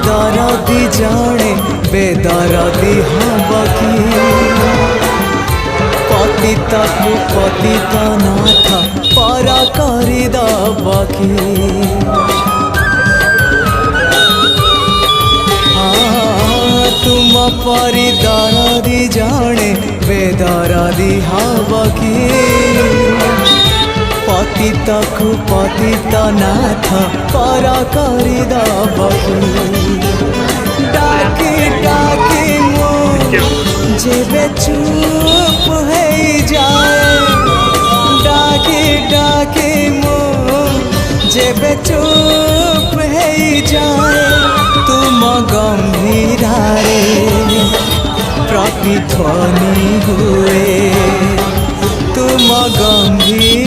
दरदी जाने बेदरदी हबकी पतिता को पतिता नाथ परा करी दबकी तुम परी दरदी जाने बेदरदी हबकी पतिता को पतिता नाथ परा करी दबकी डाकी डाकी मो जेबे चुप है जाए डाकी डाकी मो जेबे चुप है जाए तुम गंभीरारे प्रतिध्वनि हुए तुम गंभीर